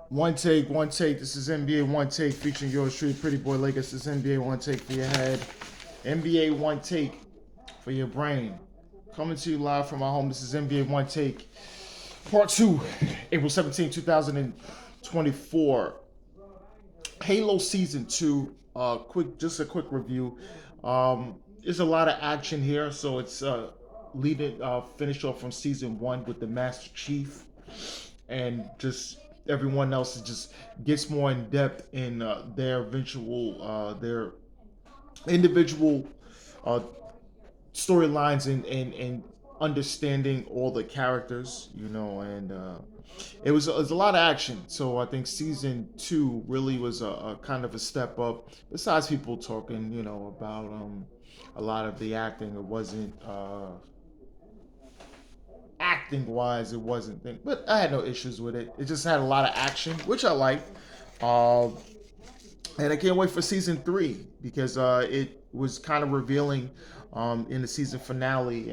One take, one take. This is NBA One Take featuring yours truly, Pretty Boy Lakers. This is NBA One Take for your head. NBA One Take for your brain. Coming to you live from my home. This is NBA One Take, Part 2, April 17, 2024. Halo Season 2. Just a quick review. There's a lot of action here, so it's finish off from Season 1 with the Master Chief, and just everyone else just gets more in depth in their individual uh, storylines and understanding all the characters, and it was a lot of action. So I think season 2 really was a kind of a step up. Besides people talking, about a lot of the acting, it wasn't acting wise, it wasn't but I had no issues with it. It just had a lot of action, which I liked. Uh, and I can't wait for season 3 because it was kind of revealing in the season finale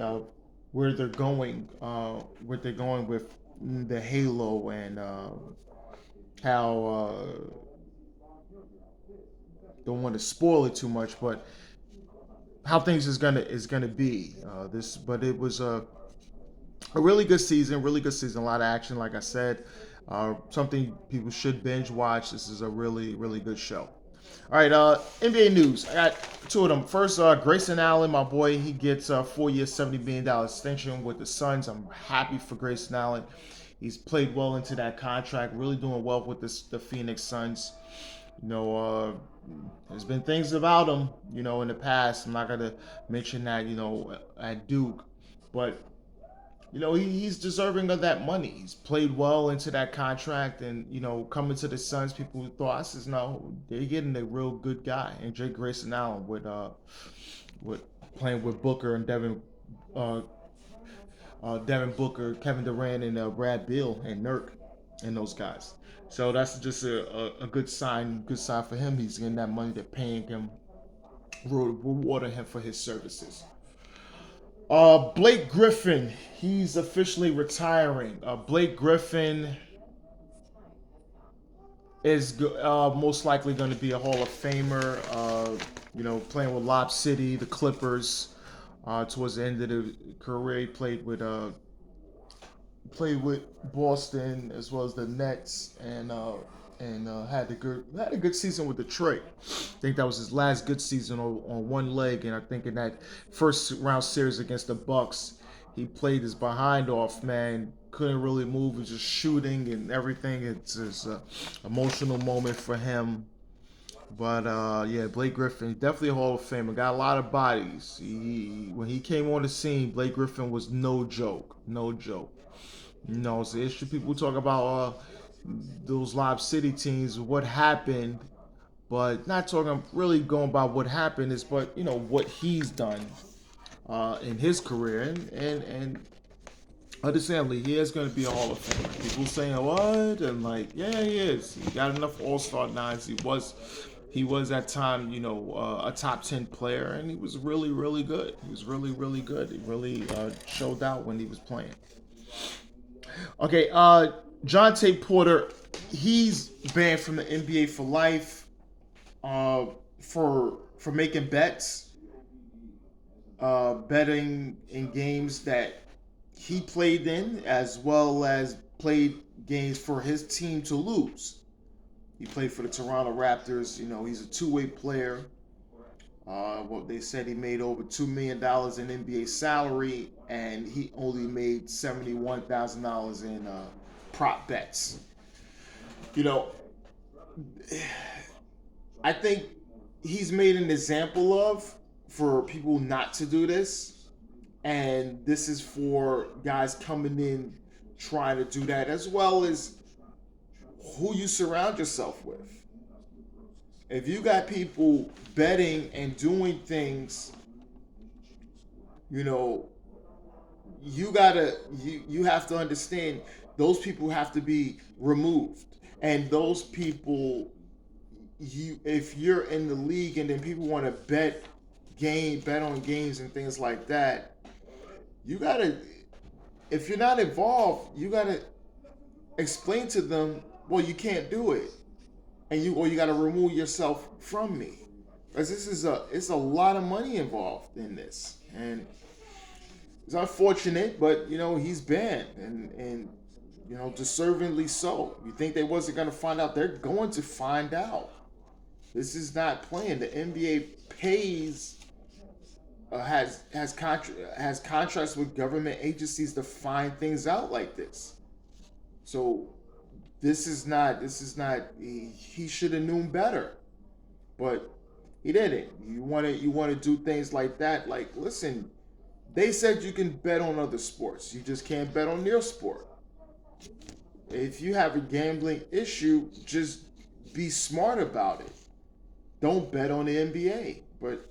where they're going with the Halo, and how don't want to spoil it too much, but how things is gonna be but it was a really good season, a lot of action, like I said. Something people should binge watch. This is a really, really good show. All right, NBA news. I got two of them. First, Grayson Allen, my boy, he gets a 4-year, $70 million extension with the Suns. I'm happy for Grayson Allen. He's played well into that contract, really doing well with the Phoenix Suns. You know, there's been things about him, in the past. I'm not gonna mention that, at Duke, but he's deserving of that money. He's played well into that contract, and coming to the Suns, people thought, I says, no, they're getting a real good guy, and Jake Grayson Allen with playing with Booker and uh, Devin Booker, Kevin Durant, and Brad Beal and Nurk and those guys. So that's just a good sign. Good sign for him. He's getting that money. They're paying him, rewarding him for his services. Blake Griffin, he's officially retiring. Blake Griffin is most likely going to be a Hall of Famer. Playing with Lob City, the Clippers. Towards the end of the career, he played with Boston as well as the Nets, and had a good season with Detroit. I think that was his last good season on one leg, and I think in that first round series against the Bucks, he played his behind off. Man, couldn't really move, was just shooting and everything. It's an emotional moment for him. But yeah, Blake Griffin, definitely a Hall of Famer. Got a lot of bodies. When he came on the scene, Blake Griffin was no joke, no joke. It's the issue. People talk about those Lob City teams, what happened, but not talking really going about what happened is, but what he's done in his career, and understandably, he is going to be a Hall of Famer. People saying what, and like, yeah, he is. He got enough All Star nines. He was at time, a top 10 player, and he was really, really good. He was really, really good. He really showed out when he was playing. Okay, Jon Taylor Porter, he's banned from the NBA for life for making bets, betting in games that he played in, as well as played games for his team to lose. He played for the Toronto Raptors. He's a two-way player. They said he made over $2 million in NBA salary, and he only made $71,000 in prop bets. You know, I think he's made an example of for people not to do this, and this is for guys coming in trying to do that, as well as who you surround yourself with. If you got people betting and doing things, you know, you have to understand those people have to be removed. And those people, if you're in the league and then people want to bet on games and things like that, you gotta, if you're not involved, you gotta explain to them, well, you can't do it, and you got to remove yourself from me, because it's a lot of money involved in this, and it's unfortunate, but he's banned, and deservingly so. You think they wasn't gonna find out? They're going to find out. This is not playing. The NBA pays has contracts with government agencies to find things out like this. So this is not. He should have known better, but he didn't. You want to do things like that? Like, listen, they said you can bet on other sports. You just can't bet on their sport. If you have a gambling issue, just be smart about it. Don't bet on the NBA. But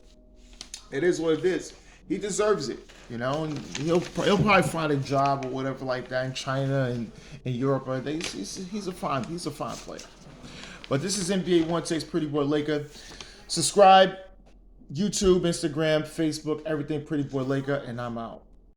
it is what it is. He deserves it, and he'll probably find a job or whatever like that in China and in Europe. He's a fine player. But this is NBA One Takes Pretty Boy Laker. Subscribe, YouTube, Instagram, Facebook, everything Pretty Boy Laker, and I'm out.